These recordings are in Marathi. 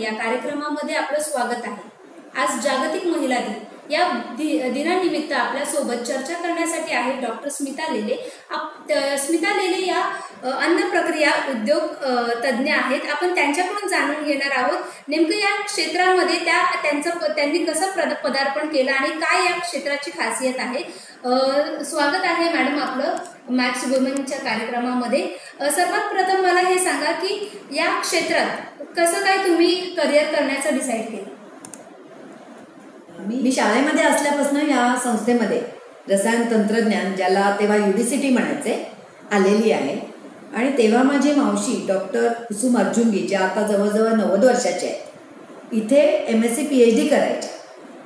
या कार्यक्रमामध्ये आपलं स्वागत आहे। आज जागतिक महिला दिन या दिनानिमित्त आपल्यासोबत चर्चा करण्यासाठी आहे डॉक्टर स्मिता लेले। स्मिता लेले या अन्न प्रक्रिया उद्योग तज्ञ आहेत। आपण त्यांच्याकडून जाणून घेणार आहोत नेमकं या क्षेत्रामध्ये त्यांनी कसं पदार्पण केलं आणि काय या क्षेत्राची खासियत आहे। स्वागत आहे मॅडम आपलं मॅक्स वुमेनच्या कार्यक्रमामध्ये। सर्वात प्रथम मला हे सांगा की या क्षेत्रात कसं काय तुम्ही करिअर करण्याचं डिसाईड केलं? मी शाळेमध्ये असल्यापासून या संस्थेमध्ये रसायन तंत्रज्ञान, ज्याला तेव्हा UDCT म्हणायचे, आलेली आहे। आणि तेव्हा माझी मावशी डॉक्टर कुसुम अर्जुंगी, ज्या आता जवळजवळ 90 वर्षाच्या आहेत, इथे MSc PhD करायच्या।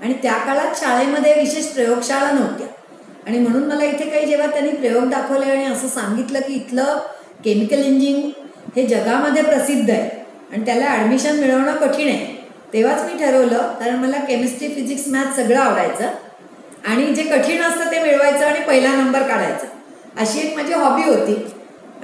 आणि त्या काळात शाळेमध्ये विशेष प्रयोगशाळा नव्हत्या आणि म्हणून मला इथे काही जेव्हा त्यांनी प्रयोग दाखवले आणि असं सांगितलं की इथलं केमिकल इंजिनिअरिंग हे जगामध्ये प्रसिद्ध आहे आणि त्याला ॲडमिशन मिळवणं कठीण आहे, तेव्हाच मी ठरवलं, कारण मला केमिस्ट्री, फिजिक्स, मॅथ सगळं आवडायचं आणि जे कठीण असतं ते मिळवायचं आणि पहिला नंबर काढायचा, अशी एक माझी हॉबी होती।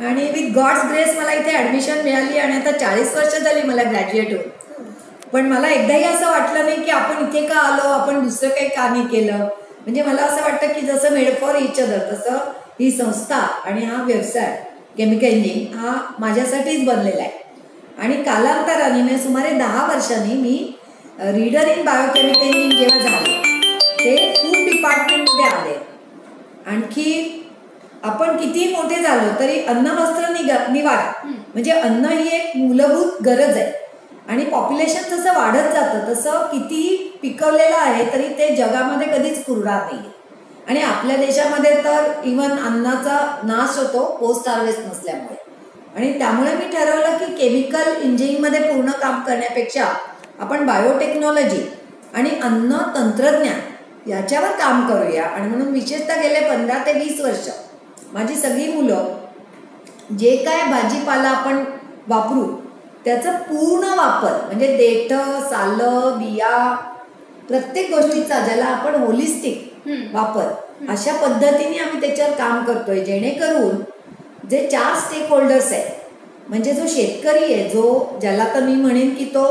आणि विथ गॉड्स ग्रेस मला इथे ॲडमिशन मिळाली आणि आता 40 वर्ष झाली मला ग्रॅज्युएट होऊन। पण मला एकदाही असं वाटलं नाही की आपण इथे का आलो, आपण दुसरं काही का नाही केलं। म्हणजे मला असं वाटतं की जसं मेड फॉर इच अदर, तसं ही संस्था आणि हा व्यवसाय केमिकल इंजिनिअरिंग हा माझ्यासाठीच बनलेला आहे। आणि कालांतराने मी सुमारे 10 वर्षांनी मी रीडर इन बायोकेमिकल इंजिनिअरिंग जेव्हा झाले ते फूड डिपार्टमेंटमध्ये आले। आणखी आपण किती मोठे झालो तरी अन्न वस्त्र निवारा म्हणजे अन्न ही एक मूलभूत गरज आहे आणि पॉप्युलेशन जसं वाढत जातं तसं कितीही पिकवलेलं आहे तरी ते जगामध्ये कधीच पुरणार नाही। आणि आपल्या देशामध्ये तर इव्हन अन्नाचा नाश होतो पोस्ट हार्वेस्ट नसल्यामुळे। आणि त्यामुळे मी ठरवलं की केमिकल इंजिनिअरिंगमध्ये पूर्ण काम करण्यापेक्षा आपण बायोटेक्नॉलॉजी आणि अन्न तंत्रज्ञान याच्यावर काम करूया। आणि म्हणून विशेषतः गेले 15 ते 20 वर्ष माझी सगळी मुलं जे काय भाजीपाला आपण वापरू त्याचा पूर्ण वापर म्हणजे देठं, सालं, बिया, प्रत्येक गोष्टीचा ज्याला आपण होलिस्टिक वापर अशा पद्धतीने आम्ही त्याच्यावर काम करतोय, जेणेकरून जे 4 स्टेक होल्डर्स आहेत, म्हणजे जो शेतकरी आहे, जो ज्याला तर मी म्हणेन की तो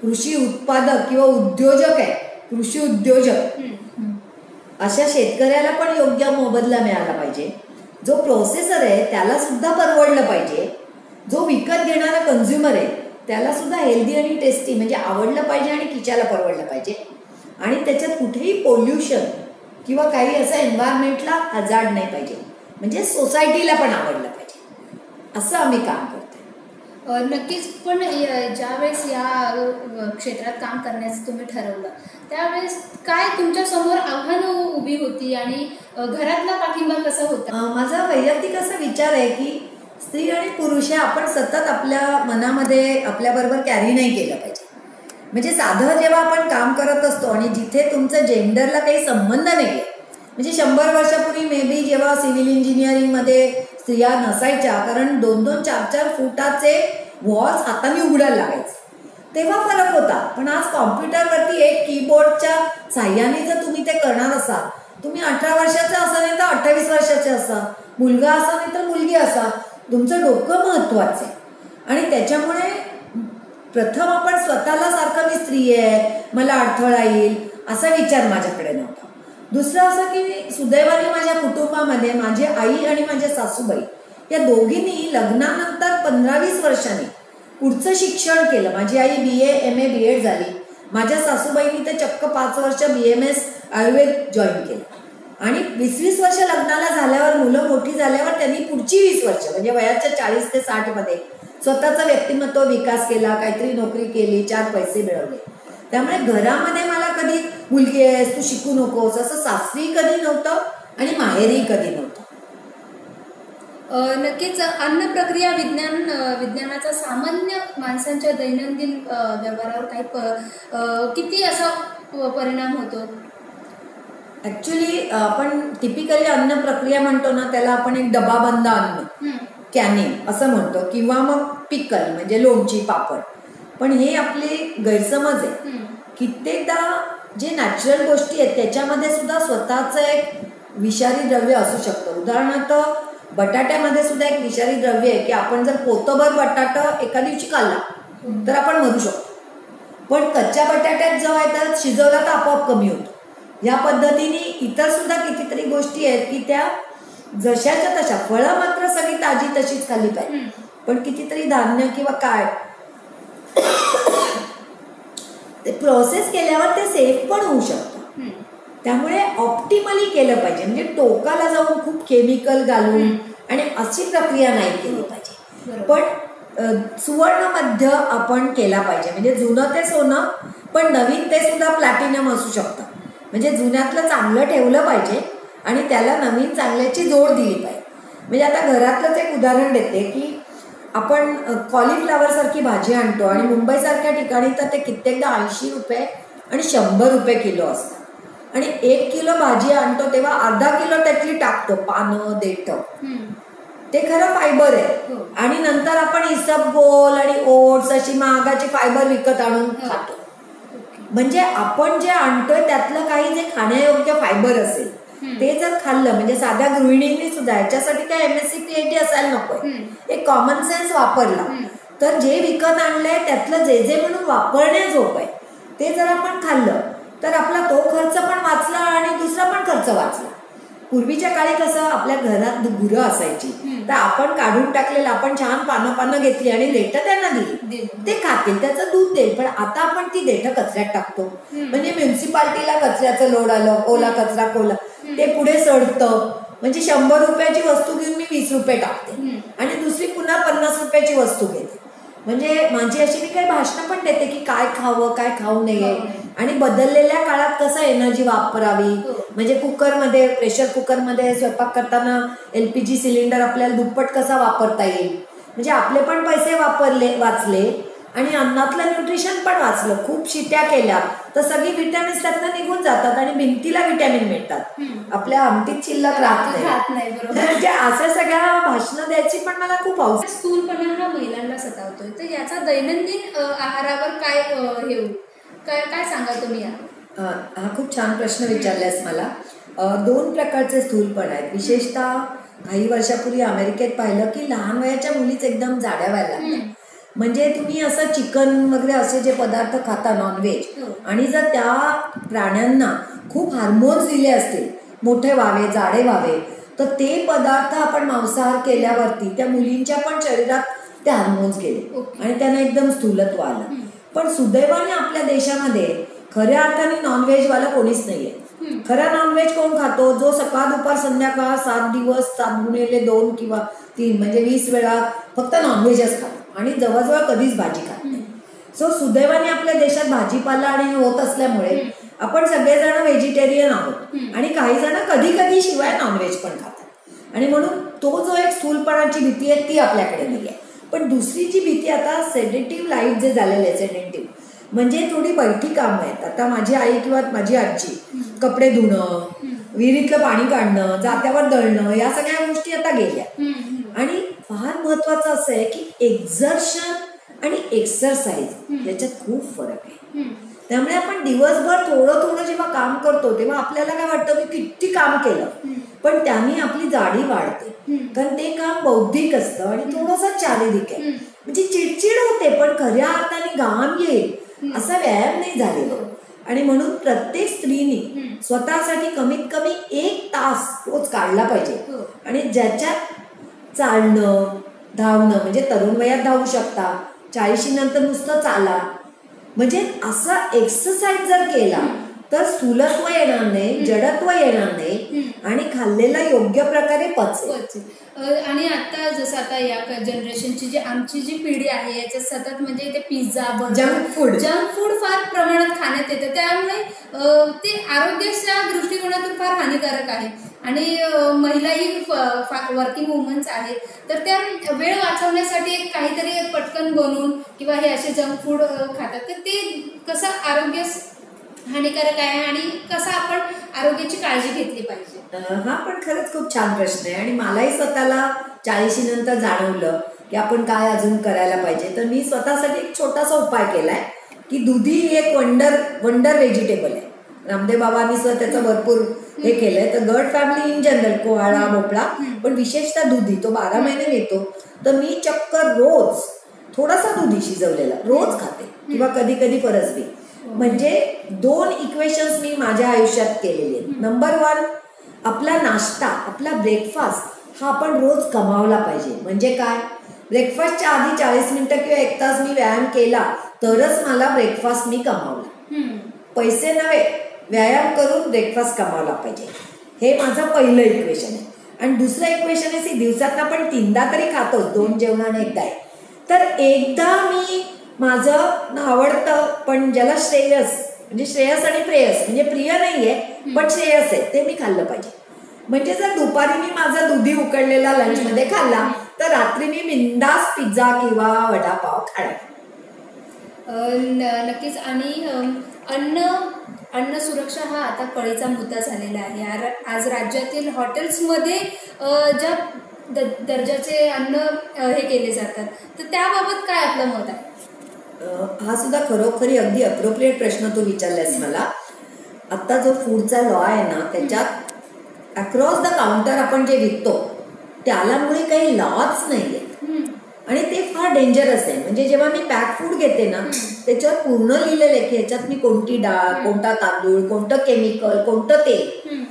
कृषी उत्पादक किंवा उद्योजक आहे, कृषी उद्योजक, अशा शेतकऱ्याला पण योग्य मोबदला मिळाला पाहिजे। जो प्रोसेसर आहे त्याला सुद्धा परवडलं पाहिजे, जो विकत घेणारा कन्झ्युमर आहे त्याला सुद्धा हेल्दी आणि टेस्टी म्हणजे आवडलं पाहिजे आणि खिशाला परवडलं पाहिजे। आणि त्याच्यात कुठेही पोल्युशन किंवा काही असं एन्व्हायरमेंटला हजार्ड नाही पाहिजे, म्हणजे सोसायटीला पण आवडलं पाहिजे, असं आम्ही काम करतो। नक्कीच। पण ज्यावेळेस या क्षेत्रात काम करण्याचं तुम्ही ठरवलं त्यावेळेस काय तुमच्या समोर आव्हानं उभी होती आणि घरातला पाठिंबा कसा होता? माझा वैयक्तिक असा विचार आहे की स्त्री आणि पुरुष हे आपण सतत आपल्या मनामध्ये आपल्याबरोबर कॅरी नाही केलं पाहिजे। म्हणजे साधं जेव्हा आपण काम करत असतो आणि जिथे तुमचं जेंडरला काही संबंध नाही आहे, म्हणजे 100 वर्षापूर्वी मे बी जेव्हा सिव्हिल इंजिनिअरिंगमध्ये स्त्रिया नसायच्या, कारण 2-2, 4-4 फुटाचे वॉल्स हाताने उघडायला लागायचे, तेव्हा फरक होता। पण आज कॉम्प्युटरवरती एक कीबोर्डच्या साह्याने जर तुम्ही ते करणार असाल, तुम्ही 18 वर्षाचे असा नाही तर 28 वर्षाचे असा, मुलगा असा नाही तर मुलगी असा, तुमचं डोकं महत्वाचं आहे। आणि त्याच्यामुळे प्रथम आपण स्वतःला सारखं मी स्त्री आहे, मला अडथळा येईल असा विचार माझ्याकडे नव्हता। दुसरं असं की सुदैवाने माझ्या कुटुंबामध्ये माझी आई आणि माझ्या सासूबाई या दोघींनी लग्नानंतर 15-20 वर्षांनी पुढचं शिक्षण केलं। माझी आई BA MA BEd झाली, माझ्या सासूबाईंनी तर चक्क 5 वर्ष BMS आयुर्वेद जॉईन केलं। आणि 20-20 वर्ष लग्नाला झाल्यावर, मुलं मोठी झाल्यावर त्यांनी पुढची 20 वर्ष म्हणजे वयाच्या 40 ते 60 मध्ये स्वतःचा व्यक्तिमत्व विकास केला, काहीतरी नोकरी केली, 4 पैसे मिळवले। त्यामुळे घरामध्ये मला कधी मुलगी आहेस तू शिकू नकोस असं सासरी कधी नव्हतं आणि माहेरी कधी नव्हतं। नक्कीच। अन्न प्रक्रिया विज्ञानाचा सामान्य माणसांच्या दैनंदिन व्यवहारावर काही किती असा परिणाम होतो? ऍक्च्युली आपण टिपिकली अन्न प्रक्रिया म्हणतो ना, त्याला आपण एक डबाबंद अन्न, कॅनिंग असं म्हणतो, किंवा मग पिकल म्हणजे लोणची, पापड। पण हे आपले गैरसमज आहे। कित्येकदा जे नॅचरल गोष्टी आहेत त्याच्यामध्ये सुद्धा स्वतःचं एक विषारी द्रव्य असू शकतं। उदाहरणार्थ बटाट्यामध्ये सुद्धा एक विषारी द्रव्य आहे की आपण जर पोतभर बटाटा एका दिवशी खाल्ला तर आपण मरू शकतो। पण कच्च्या बटाट्यात जो आहे तर शिजवला तर आपोआप कमी होतो. या पद्धतीने इतर सुद्धा कितीतरी गोष्टी आहेत की त्या जशाच्या तशा, फळं मात्र सगळी ताजी तशीच खाल्ली पाहिजे, पण कितीतरी धान्य किंवा काय ते प्रोसेस केल्यावर ते सेफ पण होऊ शकतं. त्यामुळे ऑप्टिमली केलं पाहिजे, म्हणजे टोकाला जाऊन खूप केमिकल घालून आणि अशी प्रक्रिया नाही केली पाहिजे. पण सुवर्ण मध्य आपण केला पाहिजे, म्हणजे जुनं ते सोनं पण नवीन ते सुद्धा प्लॅटिनम असू शकतं. म्हणजे जुन्यातलं चांगलं ठेवलं पाहिजे आणि त्याला नवीन चांगल्याची जोड दिली पाहिजे. म्हणजे आता घरातलंच एक उदाहरण देते की आपण कॉलीफ्लॉवर सारखी भाजी आणतो आणि मुंबईसारख्या ठिकाणी तर ते कित्येकदा 80 रुपये आणि 100 रुपये किलो असतं. आणि 1 किलो भाजी आणतो तेव्हा अर्धा किलो त्यातली टाकतो पानं देठं, ते खरं फायबर आहे. आणि नंतर आपण इसबगोल आणि ओट्स अशी महागाची फायबर विकत आणून खातो. म्हणजे आपण जे आणतोय त्यातलं काही जे खाण्यायोग्य फायबर असेल ते जर खाल्लं, म्हणजे साध्या गृहिणींनी सुद्धा याच्यासाठी काय MSc PhD असायला नकोय, एक कॉमन सेन्स वापरला तर जे विकत आणलंय त्यातलं जे जे म्हणून वापरण्याजोग आहे ते जर आपण खाल्लं तर आपला तो खर्च पण वाचला आणि दुसरा पण खर्च वाचला. पूर्वीच्या काळी कसं आपल्या घरात गुरं असायची तर आपण काढून टाकलेलं, आपण छान पानं घेतली आणि देठं त्यांना दिली, ते खातील, त्याचं दूध देईल. पण आता आपण ती देठं कचऱ्यात टाकतो. म्हणजे म्युन्सिपाल्टीला कचऱ्याचं लोड आलं, ओला कचरा कोला, ते पुढे सडतं. म्हणजे 100 रुपयाची वस्तू घेऊन मी 20 रुपये टाकते आणि दुसरी पुन्हा 50 रुपयाची वस्तू घेते. म्हणजे माझी अशी मी काही भाषणं पण देते की काय खावं काय खाऊ नये आणि बदललेल्या काळात कसं एनर्जी वापरावी. म्हणजे कुकरमध्ये, प्रेशर कुकरमध्ये स्वयंपाक करताना LPG सिलेंडर आपल्याला दुप्पट कसा वापरता येईल. म्हणजे आपले पण पैसे वाचले आणि अन्नातलं न्यूट्रिशन पण वाचलं. खूप शिट्या केल्या तर सगळी व्हिटॅमिन्स त्यातनं निघून जातात आणि भिंतीला व्हिटॅमिन मिळतात, आपल्या आमटीत शिल्लक राहत नाही. म्हणजे अशा सगळ्या भाषणं द्यायची पण मला खूप आवडतं. स्थूलपणा हा महिलांना सतावतोय, तर याचा दैनंदिन आहारावर काय हे काय सांगा तुम्ही? हा खूप छान प्रश्न विचारलास मला. 2 प्रकारचे स्थूलपण आहेत. विशेषतः काही वर्षापूर्वी अमेरिकेत पाहिलं की लहान वयाच्या मुलीच एकदम जाड्या व्हायला लागल्या. म्हणजे तुम्ही असं चिकन वगैरे असे जे पदार्थ खाता नॉनव्हेज, आणि जर त्या प्राण्यांना खूप हार्मोन्स दिले असतील मोठे व्हावे जाडे व्हावे, तर ते पदार्थ आपण मांसाहार केल्यावरती त्या मुलींच्या पण शरीरात ते हार्मोन्स गेले आणि त्यांना एकदम स्थूलत्व आलं. पण सुदैवाने आपल्या देशामध्ये खऱ्या अर्थाने नॉनव्हेजवाला कोणीच नाहीये. खरा नॉनव्हेज कोण खातो? जो सकाळ दुपार संध्याकाळ 7 दिवस 2 किंवा 3 म्हणजे 20 वेळा फक्त नॉनव्हेजच खातो आणि जवळजवळ कधीच भाजी खात नाही. सो सुदैवाने आपल्या देशात भाजीपाला आणि होत असल्यामुळे आपण सगळेजण व्हेजिटेरियन आहोत आणि काही जण कधी कधी शिवाय नॉनव्हेज पण खातात आणि म्हणून तो जो एक स्थूलपणाची भीती आहे ती आपल्याकडे नाही आहे. पण दुसरी जी भीती आता सेडेटिव्ह लाईफ जे झालेलं आहे, सेडेटिव्ह म्हणजे थोडी बैठी कामं आहेत. आता माझी आई किंवा माझी आजी कपडे धुणं, विहिरीतलं पाणी काढणं, जात्यावर दळणं, या सगळ्या गोष्टी आता गेल्या. आणि फार महत्वाचं असं आहे की एक्झर्शन आणि एक्सरसाइज याच्यात खूप फरक आहे. त्यामुळे आपण दिवसभर थोडं जेव्हा काम करतो तेव्हा आपल्याला काय वाटतं की किती काम केलं, पण त्याने आपली जाडी वाढते. कारण ते काम बौद्धिक असतं आणि थोडंसं शारीरिक आहे. म्हणजे चिडचिड होते पण खऱ्या अर्थाने घाम येईल असा व्यायाम नाही झालेला. आणि म्हणून प्रत्येक स्त्रीने स्वतःसाठी कमीत कमी 1 तास रोज काढला पाहिजे. आणि ज्याच्यात चालणं धावणं, म्हणजे तरुण वयात धावू शकता, 40 नंतर नुसतं चाला, म्हणजे असा एक्सरसाइज जर केला तर स्थूलत्व येणार नाही, जडत्व येणार नाही आणि खाल्लेला योग्य प्रकारे पचेल. आणि आता जसं आता या जनरेशनची जी आमची जी पिढी आहे याच्यात सतत म्हणजे ते पिझ्झा जंक फूड फार प्रमाणात खाण्यात येतं. त्यामुळे ते आरोग्याच्या दृष्टिकोनातून फार हानिकारक आहे. आणि महिलाही वर्किंग वुमन्स आहेत, तर त्या वेळ वाचवण्यासाठी काहीतरी पटकन बनवून किंवा हे असे जंक फूड खातात. तर ते कसं आरोग्य हानिकारक आहे आणि कसं आपण आरोग्याची काळजी घेतली पाहिजे? हा पण खरंच खूप छान प्रश्न आहे. आणि मलाही स्वतःला 40 नंतर जाणवलं की आपण काय अजून करायला पाहिजे. तर मी स्वतःसाठी एक छोटासा उपाय केलाय की दुधी ही एक वंडर व्हेजिटेबल आहे. रामदेव बाबांनी सुद्धा त्याचं भरपूर हे केलंय. तर गड फॅमिली इन जनरल, कोहाळा भोपळा, पण विशेषतः दुधी तो 12 महिने येतो. तर मी चक्क रोज थोडासा दुधी शिजवलेला रोज खाते किंवा कधी कधी फरसबी. म्हणजे 2 इक्वेशन्स मी माझ्या आयुष्यात केलेले आहेत. नंबर 1, आपला नाश्ता, आपला ब्रेकफास्ट हा आपण रोज कमावला पाहिजे. म्हणजे काय, ब्रेकफास्टच्या आधी 40 मिनिटं किंवा 1 तास मी व्यायाम केला तरच मला ब्रेकफास्ट मी कमावला. पैसे नव्हे, व्यायाम करून ब्रेकफास्ट कमावला पाहिजे. हे माझं पहिलं इक्वेशन आहे. आणि दुसरं इक्वेशन आहे, दिवसात आपण 3दा तरी खातोच, 2 जेवणाने 1दा आहे. तर एकदा मी माझं आवडतं पण ज्याला श्रेयस, म्हणजे श्रेयस आणि प्रेयस, म्हणजे प्रिय नाहीये पण श्रेयस आहे, ते मी खाल्लं पाहिजे. म्हणजे जर दुपारी मी माझा दुधी उकडलेला लंचमध्ये खाल्ला तर रात्री मी बिंदास पिझ्झा किंवा वडापाव खाणार. नक्कीच. आणि अन्न सुरक्षा हा आता कळीचा मुद्दा झालेला आहे. आज राज्यातील हॉटेल्समध्ये ज्या दर्जाचे अन्न हे केले जातात, तर त्याबाबत काय आपलं मत आहे? हा सुद्धा खरोखरी अगदी अप्रोप्रिएट प्रश्न तू विचारलास मला. आता जो फूडचा लॉ आहे ना, त्याच्यात अक्रॉस द काउंटर आपण जे विकतो त्याला मुळे काही लॉच नाहीये आणि ते फार डेंजरस आहे. म्हणजे जेव्हा मी पॅक फूड घेते ना, त्याच्यावर पूर्ण लिहिलेलं आहे की ह्याच्यात मी कोणती डाळ, कोणता तांदूळ, कोणतं केमिकल, कोणतं तेल.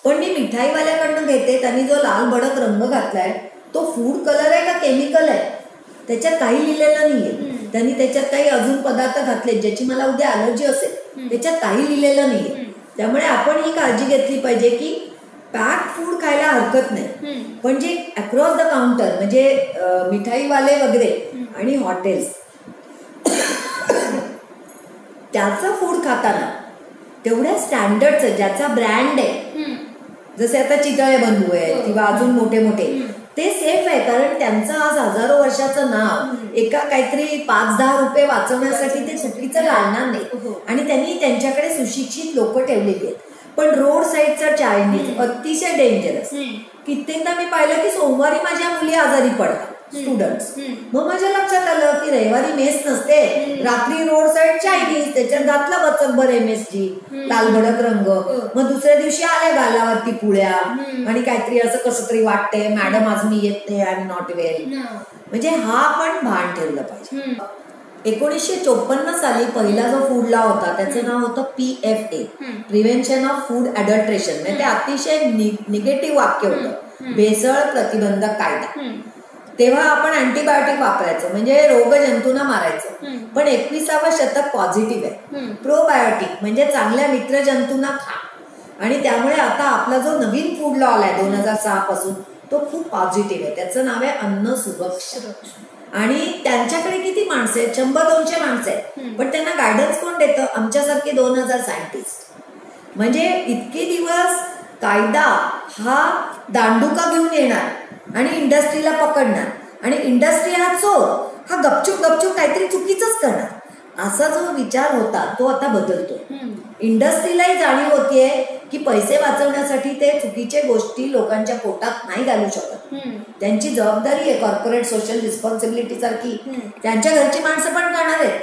पण मी मिठाईवाल्याकडनं घेते, त्यांनी जो लाल भडक रंग घातलाय तो फूड कलर आहे का केमिकल आहे त्याच्यात काही लिहिलेलं नाहीये. त्यांनी त्याच्यात काही अजून पदार्थ घातले ज्याची मला उद्या अलर्जी असेल, त्याच्यात काही लिहिलेलं नाहीये. त्यामुळे आपण ही काळजी घेतली पाहिजे की पॅक फूड खायला हरकत नाही, पण जे अक्रॉस द काउंटर म्हणजे मिठाईवाले वगैरे आणि हॉटेल्स त्याचं फूड खाताना तेवढ्या स्टँडर्डचं ज्याचा ब्रँड आहे, जसे आता चितळे बंधू आहेत किंवा अजून मोठे मोठे, ते सेफ आहे. कारण त्यांचं आज हजारो वर्षाचं नाव एका काहीतरी 5-10 रुपये वाचवण्यासाठी ते चुकीचं घालणार नाही. आणि त्यांनी त्यांच्याकडे सुशिक्षित लोक ठेवलेली आहेत. पण रोड साईडचं चायनीज अतिशय डेंजरस. कित्येकदा मी पाहिलं की सोमवारी माझ्या मुली आजारी पडतात, स्टुडंट्स. मग माझ्या लक्षात आलं की रविवारी मेस नसते, रात्री रोड साईड चायनीज, त्याच्यात घातलं बचकभर MSG लाल भडक रंग. मग दुसऱ्या दिवशी आल्या गालावरती पुळ्या आणि काहीतरी असं कसं तरी वाटतंय, मॅडम आज मी येत नाही, आय एम नॉट वेल. म्हणजे हा आपण भान ठेवलं पाहिजे. 1954 साली पहिला जो फूड लॉ होता त्याचं नाव होतं PFA, प्रिव्हेन्शन ऑफ फूड ॲडल्ट्रेशन. म्हणजे ते अतिशय निगेटिव्ह वाक्य होतं, भेसळ प्रतिबंधक कायदा. तेव्हा आपण अँटीबायोटिक वापरायचो, म्हणजे रोगजंतूंना मारायचं. पण 21सावं शतक पॉझिटिव्ह आहे, प्रोबायोटिक म्हणजे चांगल्या मित्रजंतूंना खा. आणि त्यामुळे आता आपला जो नवीन फूड लॉ आलाय 2006 पासून तो खूप पॉझिटिव्ह आहे. त्याचं नाव आहे अन्न सुरक्षा. आणि त्यांच्याकडे किती माणसं आहेत, 100-200 माणसं आहेत, पण त्यांना गायडन्स कोण देतं? आमच्यासारखे 2000 सायंटिस्ट. म्हणजे इतके दिवस कायदा हा दांडुका घेऊन येणार आणि इंडस्ट्रीला पकडणार, आणि इंडस्ट्री हा चोर, हा गपचूप काहीतरी चुकीचंच करणार, असा जो विचार होता तो आता बदलतो. इंडस्ट्रीलाही जाणीव होतीये की पैसे वाचवण्यासाठी ते चुकीच्या गोष्टी लोकांच्या पोटात नाही घालू शकत. त्यांची जबाबदारी आहे कॉर्पोरेट सोशल रिस्पॉन्सिबिलिटी सारखी. त्यांच्या घरची माणसं पण खाणार आहेत,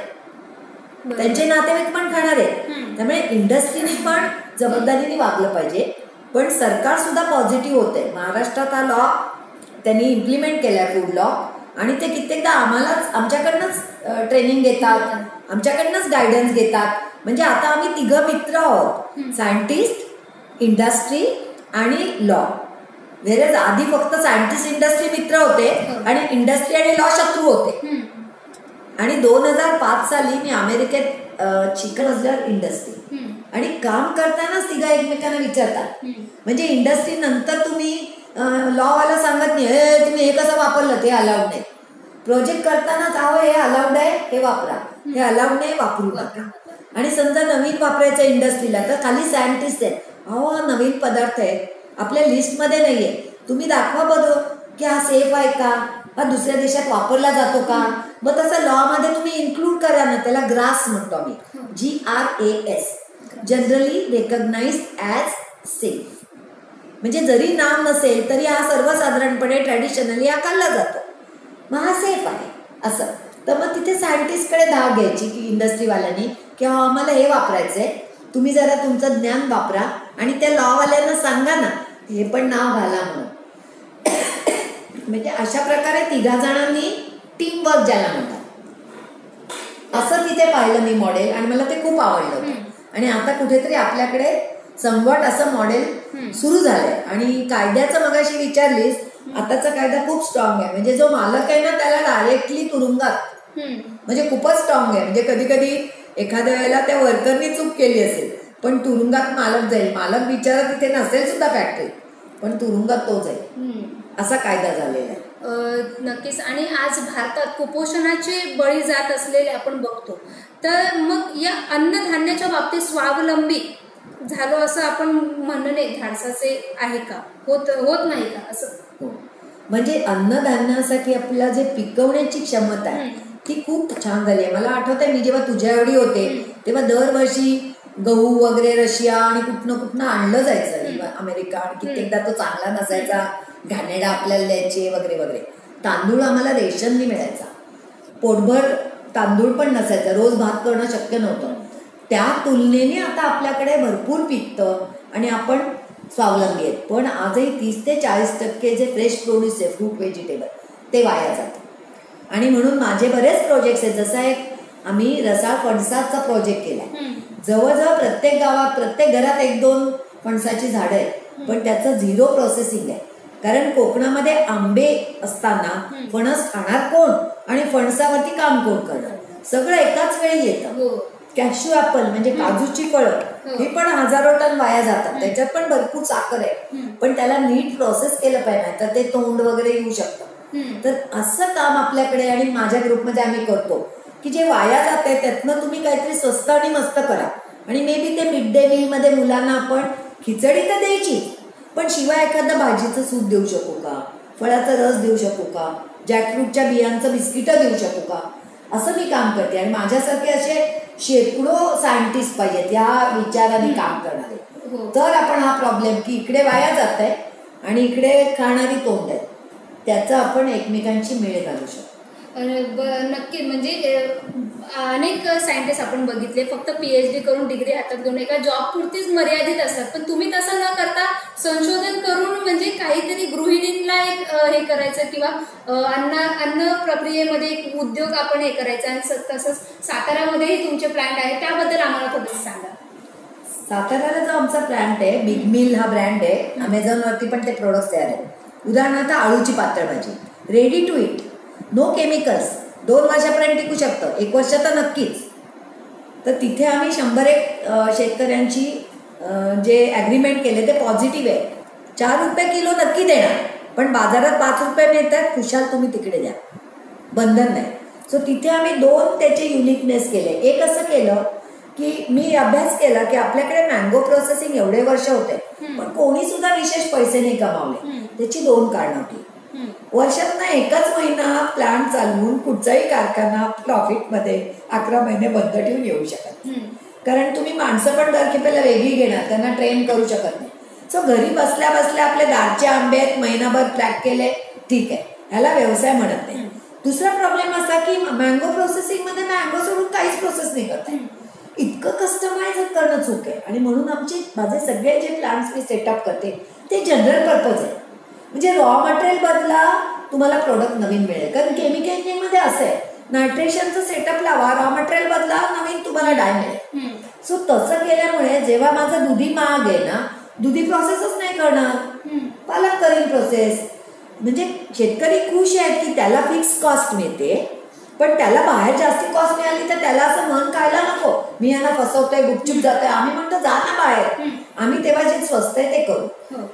त्यांचे नातेवाईक पण खाणार आहेत. त्यामुळे इंडस्ट्रीने पण जबाबदारीने वागलं पाहिजे. पण सरकार सुद्धा पॉझिटिव्ह होते. महाराष्ट्रात हा लॉ त्यांनी इम्प्लिमेंट केलाय फूड लॉ, आणि ते कित्येकदा आमच्याकडनंच ट्रेनिंग घेतात, आमच्याकडनंच गायडन्स घेतात. म्हणजे आता आम्ही 3 मित्र आहोत, सायंटिस्ट, इंडस्ट्री आणि लॉ. व्हेरेज आधी फक्त सायंटिस्ट इंडस्ट्री मित्र होते आणि इंडस्ट्री आणि लॉ शत्रू होते. आणि 2005 साली मी अमेरिकेत शिकवलं इंडस्ट्री, आणि काम करतानाच 3 एकमेकांना विचारतात. म्हणजे इंडस्ट्री नंतर तुम्ही लॉवाला सांगत नाही तुम्ही हे कसं वापरलं ते अलाउड नाही. प्रोजेक्ट करतानाच अहो हे अलाउड आहे हे वापरा, हे अलाउड नाही वापरू नका. आणि समजा नवीन वापरायचं इंडस्ट्रीला तर खाली सायंटिस्ट आहे, अहो हा नवीन पदार्थ आहे आपल्या लिस्टमध्ये नाहीये, तुम्ही दाखवा बरं की हा सेफ आहे का, हा दुसऱ्या देशात वापरला जातो का. मग तसं लॉ मध्ये तुम्ही इन्क्लूड करा ना, त्याला ग्रास म्हणतो आम्ही, GRAS, generally recognised as safe. म्हणजे जरी नाव नसेल तरी हा सर्वसाधारणपणे ट्रॅडिशनली हा खाल्ला जातो, मग हा सेफ आहे असं. तर मग तिथे सायंटिस्टकडे धाव घ्यायची की इंडस्ट्रीवाल्यांनी की आम्हाला हे वापरायचंय, तुम्ही जरा तुमचं ज्ञान वापरा आणि त्या लॉवाल्यांना सांगा ना हे पण नाव घाला म्हणून. म्हणजे अशा प्रकारे 3 जणांनी टीम वर्क ज्याला म्हणतात असं तिथे पाहिलं मी मॉडेल आणि मला ते खूप आवडलं होतं. आणि आता कुठेतरी आपल्याकडे समवट असं मॉडेल सुरू झालंय. आणि कायद्याचं मगाशी विचारलीस, आताचा कायदा खूप स्ट्रॉंग आहे. म्हणजे जो मालक आहे ना त्याला डायरेक्टली तुरुंगात, म्हणजे खूपच स्ट्रॉंग आहे. म्हणजे कधी कधी एखाद्या वेळेला त्या वर्करनी चूक केली असेल पण तुरुंगात मालक जाईल. मालक बिचारा तिथे नसेल सुद्धा फॅक्टरी, पण तुरुंगात तो जाईल, असा कायदा झालेला आहे. नक्कीच. आणि आज भारतात कुपोषणाचे बळी जात असलेले आपण बघतो. तर मग या अन्नधान्याच्या बाबतीत स्वावलंबी झालो असं आपण म्हणणे धाडसाचे आहे का? होत नाही का असं? हो, म्हणजे अन्नधान्यासाठी आपल्याला जे पिकवण्याची क्षमता आहे ती खूप छान झाली आहे. मला आठवतंय मी जेव्हा तुझ्या एवढी होते तेव्हा दरवर्षी गहू वगैरे रशिया आणि कुठनं आणलं जायचं, अमेरिका. आणि कित्येकदा तो चांगला नसायचा, घाणेरडा आपल्याला द्यायचे वगैरे वगैरे. तांदूळ आम्हाला रेशननी मिळायचा, पोटभर तांदूळ पण नसायचा, रोज भात करणं शक्य नव्हतं. त्या तुलनेने आता आपल्याकडे भरपूर पिकतं आणि आपण स्वावलंबी आहेत. पण आजही 30 ते 40% जे फ्रेश प्रोड्यूस आहे, फ्रूट व्हेजिटेबल, ते वाया जातं. आणि म्हणून माझे बरेच प्रोजेक्ट्स आहेत. जसा एक आम्ही रसाळ फणसाचा प्रोजेक्ट केला. जवळजवळ प्रत्येक गावात प्रत्येक घरात 1-2 फणसाची झाडं आहेत, पण त्याचं 0 प्रोसेसिंग आहे. कारण कोकणामध्ये आंबे असताना फणस खाणार कोण आणि फणसावरती काम कोण करणार? सगळं एकाच वेळी येतं. कॅश्यू ऍपल म्हणजे काजूची फळं ही पण हजारो टन वाया जातात. त्याच्यात पण भरपूर साखर आहे, पण त्याला नीट प्रोसेस केलं पाहिजे, तर ते तोंड वगैरे येऊ शकतं. तर असं काम आपल्याकडे आणि माझ्या ग्रुपमध्ये आम्ही करतो की जे वाया जात आहे त्यातनं तुम्ही काहीतरी स्वस्त आणि मस्त करा. आणि मे बी ते मिड डे मील मध्ये मुलांना आपण खिचडी तर द्यायची, पण शिवाय एखादं भाजीचं सूप देऊ शकू का, फळाचा रस देऊ शकू का, जॅकफ्रूटच्या बियांचं बिस्किटं देऊ शकू का, असं मी काम करते. आणि माझ्यासारखे असे शेकडो सायंटिस्ट पाहिजेत या विचाराने काम करणारे, तर आपण हा प्रॉब्लेम की इकडे वाया जात आहे आणि इकडे खाणारी तोंड आहे, त्याचा आपण एकमेकांची मेळ घालू शकतो. नक्की. म्हणजे अनेक सायंटिस्ट आपण बघितले फक्त PhD करून डिग्री हातात घेऊन एका जॉब पुरतीच मर्यादित असतात. पण तुम्ही तसं न करता संशोधन करून म्हणजे काहीतरी गृहिणींना एक हे करायचं किंवा अन्न प्रक्रियेमध्ये एक उद्योग आपण हे करायचा. आणि तसंच साताऱ्यामध्येही तुमचे प्लांट आहे, त्याबद्दल आम्हाला थोडंसं सांगा. साताऱ्याला जो आमचा प्लांट आहे, बिग मिल हा ब्रँड आहे, अमेझॉनवरती पण ते प्रोडक्ट्स तयार आहेत. उदाहरणार्थ आळूची पातळ भाजी, ready to eat, no chemicals, 2 वर्षापर्यंत टिकू शकतं, 1 वर्ष तर नक्कीच. तर तिथे आम्ही 100 शेतकऱ्यांची जे ॲग्रीमेंट केले ते पॉझिटिव्ह आहे. 4 रुपये किलो नक्की देणार, पण बाजारात 5 रुपये मिळतात, खुशाल तुम्ही तिकडे द्या, बंधन नाही. सो तिथे आम्ही 2 त्याचे युनिकनेस केले. एक असं केलं की मी अभ्यास केला की आपल्याकडे मँगो प्रोसेसिंग एवढे वर्ष होते पण कोणी सुद्धा विशेष पैसे नाही कमावले. त्याची 2 कारणं होती. वर्षात ना एकच महिना प्लांट चालवून कुठचाही कारखाना प्रॉफिटमध्ये 11 महिने बंद ठेवून येऊ शकत, कारण तुम्ही माणसं पण दर खेपेला वेगळी घेणार, त्यांना ट्रेन करू शकत नाही. सो घरी बसल्या बसल्या आपले दारचे आंबे आहेत, महिनाभर पॅक केले, ठीक आहे, ह्याला व्यवसाय म्हणत नाही. दुसरा प्रॉब्लेम असा की मँगो प्रोसेसिंग मध्ये मँगो सोडून काहीच प्रोसेस नाही करता, इतकं कस्टमाइज करणं चूक आहे. आणि म्हणून माझे सगळे जे प्लांट्स मी सेटअप करते ते जनरल पर्पज आहे. म्हणजे रॉ मटेरियल बदला, तुम्हाला प्रोडक्ट नवीन मिळेल. कारण केमिकल इंजिनिअरिंगमध्ये असं आहे, नायट्रेशनचं सेटअप लावा, रॉ मटेरियल बदला, नवीन तुम्हाला डाय मिळेल. सो तसं केल्यामुळे जेव्हा माझं दुधी महाग आहे ना, दुधी प्रोसेसच नाही करणार, पालक करीन प्रोसेस. म्हणजे शेतकरी खुश आहेत की त्याला फिक्स कॉस्ट मिळते, पण त्याला बाहेर जास्ती कॉस्ट मिळाली तर त्याला असं मन खायला नको, मी यांना फसवतोय, गुपचूप जातोय. आम्ही म्हणतो जा ना बाहेर, आम्ही तेव्हा जे स्वस्त आहे ते करू.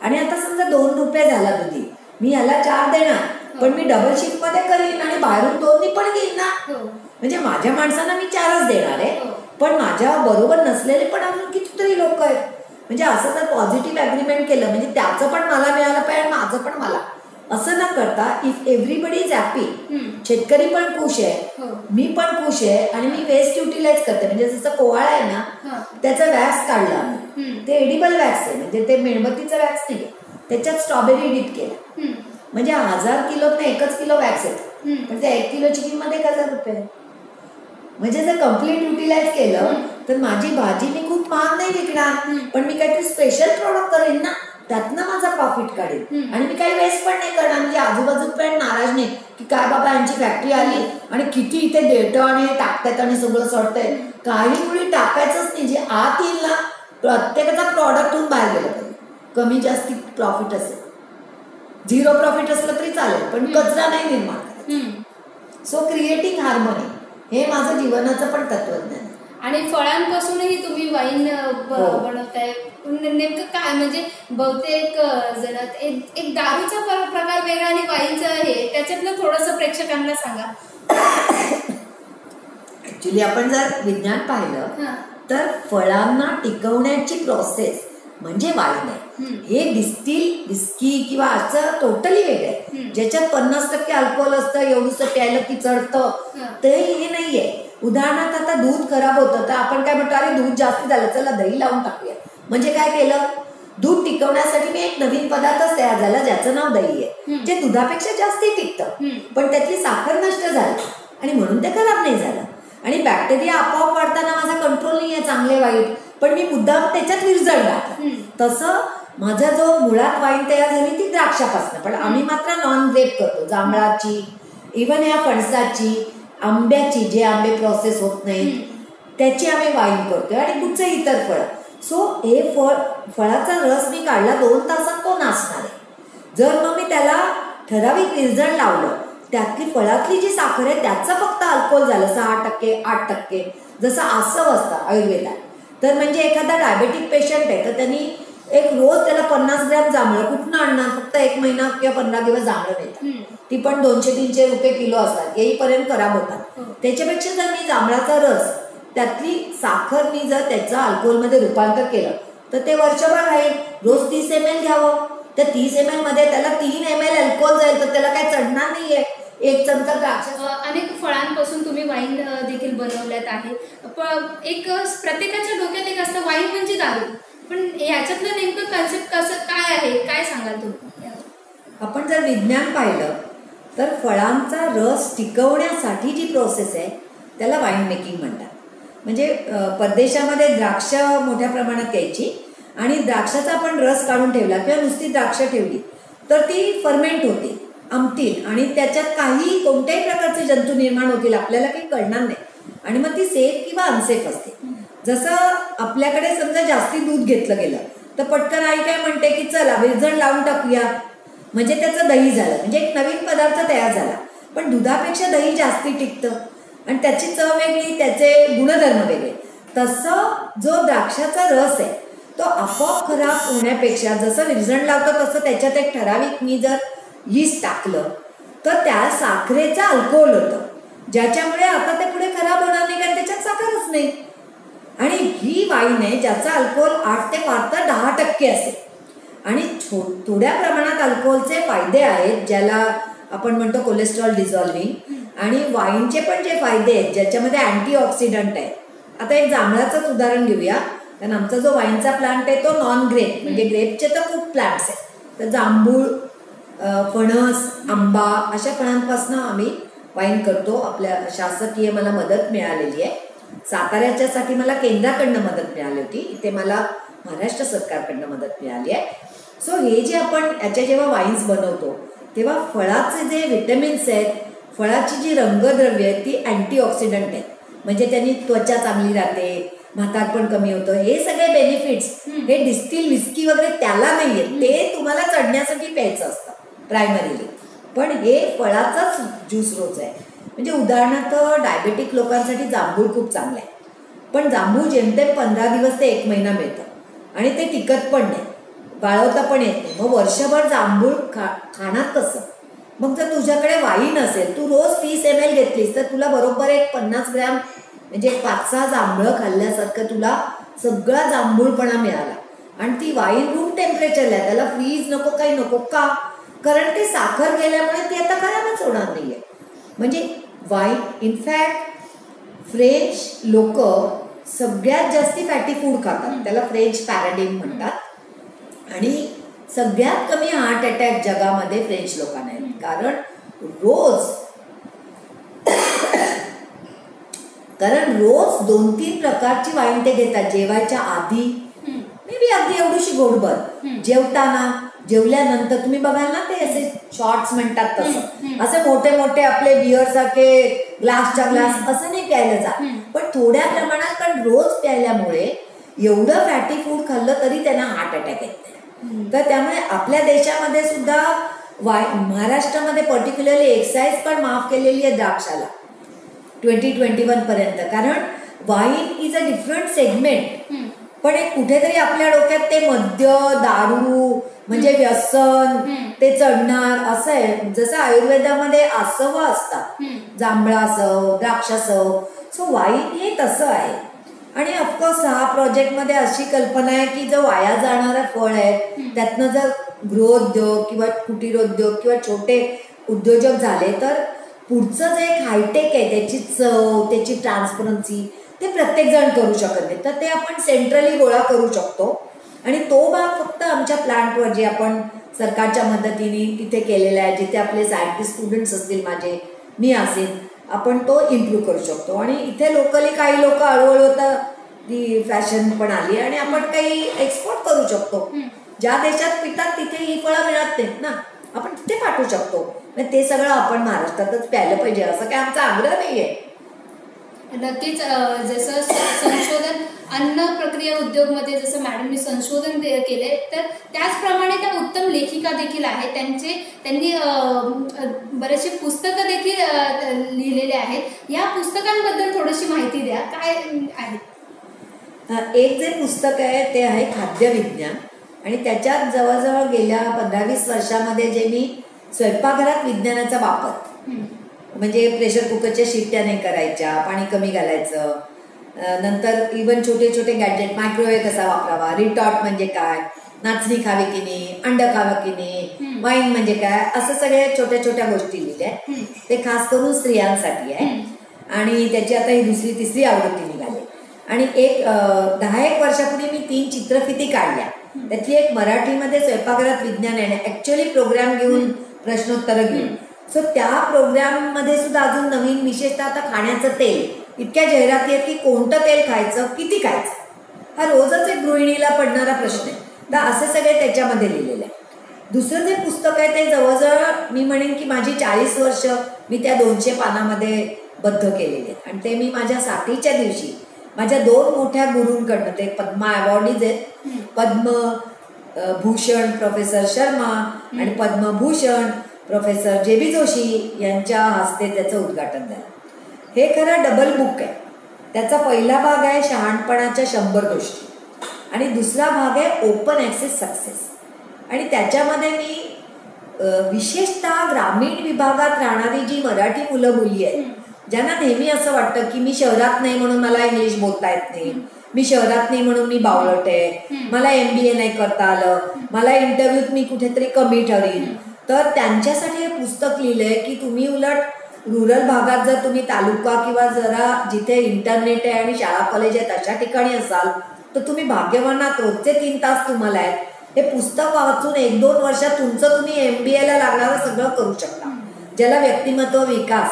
आणि आता समजा 2 रुपये झाला दुधी, मी याला 4 देणार, पण मी डबल शिफ्ट मध्ये करीन आणि बाहेरून 2 पण घेईन ना. म्हणजे माझ्या माणसांना मी 4च देणार आहे, पण माझ्या बरोबर नसलेले पण अजून कितीतरी लोक आहेत. म्हणजे असं जर पॉझिटिव्ह अग्रीमेंट केलं म्हणजे त्याचं पण मला मिळालं पाहिजे आणि माझं पण मला, असं न करता इफ एव्हरीबडी इज हॅपी, शेतकरी पण खुश आहे, मी पण खुश आहे आणि मी वेस्ट युटिलाइज करते. म्हणजे जसं कोवाळा आहे ना, त्याचा वॅक्स काढला आम्ही, ते एडिबल वॅक्स आहे, म्हणजे ते मेणबत्तीचा वॅक्स नाही, त्याच्यात स्ट्रॉबेरी डिप केला, म्हणजे 1000 किलोत 1 किलो वॅक्स येतो, पण त्या 1 किलोची किंमत 1000 रुपये. म्हणजे जर कम्प्लीट युटिलाइज केलं तर माझी भाजी मी खूप महाग नाही विकणार, पण मी काहीतरी स्पेशल प्रोडक्ट करेन ना, त्यातनं माझा प्रॉफिट काढेल आणि मी काही वेस्ट पण नाही करणार. म्हणजे आजूबाजूला पण नाराज नाही की काय बाबा यांची फॅक्टरी आली आणि किती इथे देतं आणि टाकतात आणि सगळं सोडतंय. काही मुली टाकायचंच नाही. जे आत येईल ना प्रत्येकाचा प्रॉडक्ट होऊन बाहेर गेलं पाहिजे. कमी जास्ती प्रॉफिट असेल, 0 प्रॉफिट असलं तरी चालेल पण कचरा नाही निर्माण करायचा. सो क्रिएटिंग हार्मनी हे माझं जीवनाचं पण तत्वज्ञान आहे. आणि फळांपासूनही तुम्ही वाईन बनवताय. नेमकं काय म्हणजे बहुतेक जण एक दारूचा प्रकार वेगळा आणि वाईनचं आहे, त्याच्यातलं थोडंसं प्रेक्षकांना सांगा. ऍक्च्युली आपण जर विज्ञान पाहिलं तर फळांना टिकवण्याची प्रोसेस म्हणजे वाईन आहे. हे डिस्टिल विस्की किंवा असं टोटली वेगळं आहे. ज्याच्यात 50% अल्कोहोल असतं, एवढंसं प्यायलं की चढतं, ते हे नाहीये. उदाहरणार्थ आता दूध खराब होतं तर आपण काय म्हणतो, अरे दूध जास्त झालं चला दही लावून टाकूया. म्हणजे काय केलं, दूध टिकवण्यासाठी मी एक नवीन पदार्थच तयार झाला ज्याचं नाव दही आहे, जे दुधापेक्षा जास्ती टिकतं. पण त्यातली साखर नष्ट झाली आणि म्हणून ते खराब नाही झालं. आणि बॅक्टेरिया आपोआप वाढताना माझा कंट्रोल नाही आहे चांगले वाईट, पण मी मुद्दाम त्याच्यात विरजण घातलं. तसं माझा जो मुळात वाईन तयार झाली ती द्राक्षापासून, पण आम्ही मात्र नॉन ग्रेप करतो. जांभळाची, इव्हन या फणसाची, आंब्याची, जे आंबे प्रोसेस होत नाहीत त्याची आम्ही वाईन करतोय आणि कुठचं इतर फळ. सो हे फळाचा रस मी काढला 2 तासात तो नासणार आहे. जर मग मी त्याला ठराविक विरजण लावलं, त्यातली फळातली जी साखर आहे त्याचं फक्त अल्कोहोल झालं 6%, 8%, जसं आसव असतं आयुर्वेदात. तर म्हणजे एखादा डायबेटिक पेशंट आहे तर त्यांनी एक रोज त्याला 50 ग्रॅम जांभळं कुठून आणणार, फक्त 1 महिना किंवा 15 दिवस जांभळं मिळतात. ती पण 200-300 रुपये किलो असतात, येईपर्यंत खराब होतात. त्याच्यापेक्षा जर मी जांभळाचा रस त्यातली साखर मी जर त्याचं अल्कोहोलमध्ये रूपांतर केलं तर ते वर्षभर राहील. रोज 30 ml घ्यावं, त्या 30 ml मध्ये त्याला 3 ml अल्कोहोल जाईल तर त्याला काय चढणार नाहीये. 1 चमचा द्राक्ष. अनेक फळांपासून तुम्ही वाईन देखील बनवल्यात आहे. एक प्रत्येकाच्या डोक्यात एक असतं वाईन म्हणजे दारू, पण याच्यातलं नेमकं कन्सेप्ट कसं काय आहे, काय सांगाल तुम्ही? आपण जर विज्ञान पाहिलं तर फळांचा रस टिकवण्यासाठी जी प्रोसेस आहे त्याला वाईन मेकिंग म्हणतात. म्हणजे परदेशामध्ये द्राक्ष मोठ्या प्रमाणात यायची आणि द्राक्षाचा आपण रस काढून ठेवला किंवा नुसती द्राक्ष ठेवली तर ती फर्मेंट होते, आंबतील आणि त्याच्यात काही कोणत्याही प्रकारचे जंतू निर्माण होतील आपल्याला काही कळणार नाही आणि मग ती सेफ किंवा अनसेफ असते. जसं आपल्याकडे समजा जास्ती दूध घेतलं गेलं तर पटकन आई काय म्हणते की चला विरजण लावून टाकूया, म्हणजे त्याचं दही झालं, म्हणजे एक नवीन पदार्थ तयार झाला. पण दुधापेक्षा दही जास्ती टिकतं आणि त्याची चव वेगळी, त्याचे गुणधर्म वेगळे. तसं जो द्राक्षाचा रस आहे तो आपोआप खराब होण्यापेक्षा जसं विरजण लावतो तसं त्याच्यात एक ठराविक मी जर यीस्ट टाकलं तर त्या साखरेचा अल्कोहोल होतं, ज्याच्यामुळे आता ते पुढे खराब होणार नाही कारण त्याच्यात साखरच नाही. आणि ही वाईन आहे ज्याचा अल्कोहोल 8 ते फार तर 10% असेल आणि थोड्या प्रमाणात अल्कोहोलचे फायदे आहेत ज्याला आपण म्हणतो कोलेस्ट्रॉल डिझॉल्विंग. आणि वाईनचे पण जे फायदे आहेत ज्याच्यामध्ये अँटीऑक्सिडंट आहे. आता एक जांभळाचंच उदाहरण घेऊया, कारण आमचा जो वाईनचा प्लांट आहे तो नॉन ग्रेप, म्हणजे ग्रेपचे तर खूप प्लांट्स आहेत. तर जांभूळ, फणस, आंबा अशा फळांपासून आम्ही वाईन करतो. आपल्या शासकीय मला मदत मिळालेली आहे. साताऱ्याच्यासाठी मला केंद्राकडनं मदत मिळाली होती, इथे मला महाराष्ट्र सरकारकडनं मदत मिळाली आहे. सो हे जे आपण याच्या जेव्हा वाईन्स बनवतो तेव्हा फळाचे जे व्हिटॅमिन्स आहेत, फळाची जी रंगद्रव्य आहेत ती अँटीऑक्सिडंट आहेत, म्हणजे त्यांनी त्वचा चांगली राहते, म्हातारपण कमी होतं. हे सगळे बेनिफिट्स हे डिस्टिल विस्की वगैरे त्याला नाही आहेत, ते तुम्हाला चढण्यासाठी प्यायचं असतं प्रायमरीली. पण हे फळाचाच ज्यूस रोज आहे. म्हणजे उदाहरणार्थ डायबेटिक लोकांसाठी जांभूळ खूप चांगलं आहे, पण जांभूळ जेमतेम 15 दिवस ते 1 महिना मिळतं आणि ते टिकत पण नाही, वाळवता पण येत नाही. मग वर्षभर जांभूळ खाणार कसं? मग जर तुझ्याकडे वाईन असेल, तू रोज 30 ml घेतलीस तर तुला बरोबर एक 50 ग्रॅम म्हणजे 5-6 जांभळं खाल्ल्यासारखं तुला सगळा जांभूळपणा मिळाला. आणि ती वाईन रूम टेम्परेचरला आहे, त्याला फ्रीज नको, काही नको. का? कारण ते साखर गेल्यामुळे ती आता खराबच होणार नाहीये. म्हणजे वाईन इनफॅक्ट फ्रेंच लोक सगळ्यात जास्ती फॅटी फूड खातात, त्याला फ्रेंच पॅराडिम म्हणतात. आणि सगळ्यात कमी हार्ट अटॅक जगामध्ये फ्रेंच लोकांना आहेत, कारण रोज 2-3 प्रकारची वाईन ते घेतात जेवायच्या आधी, मे बी ती अगदी एवढीशी घोटभर. जेवताना जेवल्यानंतर तुम्ही बघाल ना, ते असे शॉर्ट्स म्हणतात तसं, असे मोठे मोठे आपले बिअर सारखे ग्लासच्या ग्लास असं नाही प्यायला जात, पण थोड्या प्रमाणात. कारण रोज प्यायल्यामुळे एवढं फॅटी फूड खाल्लं तरी त्यांना हार्ट अटॅक येते. तर त्यामुळे आपल्या देशामध्ये सुद्धा महाराष्ट्रामध्ये पर्टिक्युलरली एक्साईज पण माफ केलेली आहे द्राक्षाला 2021 पर्यंत. कारण wine is a different segment. पण एक कुठेतरी आपल्या डोक्यात ते मद्य, दारू म्हणजे व्यसन, ते चढणार असं आहे. जसं आयुर्वेदामध्ये आसव असतात, जांभळा असव, द्राक्षासव. सो वाईन हे तसं आहे. आणि ऑफकोर्स हा प्रोजेक्टमध्ये अशी कल्पना आहे की जो वाया जाणारं फळ आहे त्यातनं जर गृहोद्योग किंवा कुटीरोद्योग किंवा छोटे उद्योजक झाले तर पुढचं जे एक हायटेक आहे त्याची चव, त्याची ट्रान्सपरन्सी ते प्रत्येक जण करू शकत नाही. तर ते आपण सेंट्रली गोळा करू शकतो. आणि तो भाग फक्त आमच्या प्लांटवर जे आपण सरकारच्या मदतीने तिथे केलेला आहे, जिथे आपले सायंटिस्ट स्टुडंट्स असतील, माझे, मी असेल, आपण तो इम्प्रूव्ह करू शकतो. आणि इथे लोकली काही लोक हळूहळू आता ती फॅशन पण आली आणि आपण काही एक्सपोर्ट करू शकतो. ज्या देशात पितात तिथे ही फळं मिळत नाहीत ना, आपण तिथे पाठवू शकतो. ते सगळं आपण महाराष्ट्रातच प्यायला पाहिजे असं काय आमचा आग्रह नाही आहे. नक्कीच. जसं संशोधन अन्न प्रक्रिया उद्योगमध्ये जसं मॅडमनी संशोधन केले, तर त्याचप्रमाणे त्या उत्तम लेखिका देखील आहेत. त्यांनी बरेचसे पुस्तकं देखील लिहिलेले आहेत. या पुस्तकांबद्दल थोडीशी माहिती द्या, काय आहे? एक जे पुस्तक आहे ते आहे खाद्य विज्ञान. आणि त्याच्यात जवळजवळ गेल्या 15-20 वर्षामध्ये जे मी स्वयंपाकघरात विज्ञानाचा वापर, म्हणजे प्रेशर कुकरच्या शिट्ट्या नाही करायच्या, पाणी कमी घालायचं, नंतर इव्हन छोटे छोटे गॅजेट, मायक्रोवेव्ह कसा वापरावा, रिटॉट म्हणजे काय, नाचणी खावी की नाही, अंड खावं की नाही, वाईन म्हणजे काय, असं सगळ्या छोट्या छोट्या गोष्टी लिहिल्या. ते खास करून स्त्रियांसाठी आहे. आणि त्याची आता ही 2री-3री आवृत्ती निघाली. आणि एक 10-1 वर्षापूर्वी मी 3 चित्रफिती काढल्या. त्यातली एक मराठीमध्ये स्वयंपाकघरात विज्ञान आहे, ऍक्च्युअली प्रोग्राम घेऊन प्रश्नोत्तर घेऊन. सो त्या प्रोग्राममध्ये सुद्धा अजून नवीन, विशेषतः आता खाण्याचं तेल, इतक्या जाहिराती आहेत की कोणतं तेल खायचं, किती खायचं, हा रोजच एक गृहिणीला पडणारा प्रश्न आहे. तर असे सगळे त्याच्यामध्ये लिहिलेले आहे. दुसरं जे पुस्तक आहे ते जवळजवळ मी म्हणेन की माझी 40 वर्ष मी त्या 200 पानामध्ये बद्ध केलेले आहेत. आणि ते मी माझ्या 60च्या दिवशी माझ्या 2 मोठ्या गुरूंकडनं, ते पद्मा अवॉर्डीज आहेत, पद्मभूषण प्रोफेसर शर्मा आणि पद्मभूषण प्रोफेसर JB जोशी यांच्या हस्ते त्याचं उद्घाटन झालं. हे खरं डबल बुक आहे. त्याचा पहिला भाग आहे शहाणपणाच्या 100 गोष्टी आणि दुसरा भाग आहे ओपन ॲक्सेस सक्सेस. आणि त्याच्यामध्ये मी विशेषतः ग्रामीण विभागात राहणारी जी मराठी मुलं मुली आहेत, ज्यांना नेहमी असं वाटतं की मी शहरात नाही म्हणून मला इंग्लिश बोलता येत नाही, मी शहरात नाही म्हणून मी बावळट आहे, मला MBA नाही करता आलं, मला इंटरव्ह्यूत मी कुठेतरी कमी ठरेन. तर त्यांच्यासाठी हे पुस्तक लिहिलंय की तुम्ही उलट रुरल भागात जर तुम्ही तालुका किंवा जरा जिथे इंटरनेट आहे आणि शाळा कॉलेज आहेत अशा ठिकाणी असाल तर तुम्ही भाग्यवानात. रोजचे 3 तास तुम्हाला आहेत. हे पुस्तक वाचून 1-2 वर्षात तुमचं तुम्ही MBAला लागणारं सगळं करू शकता. ज्याला व्यक्तिमत्व विकास,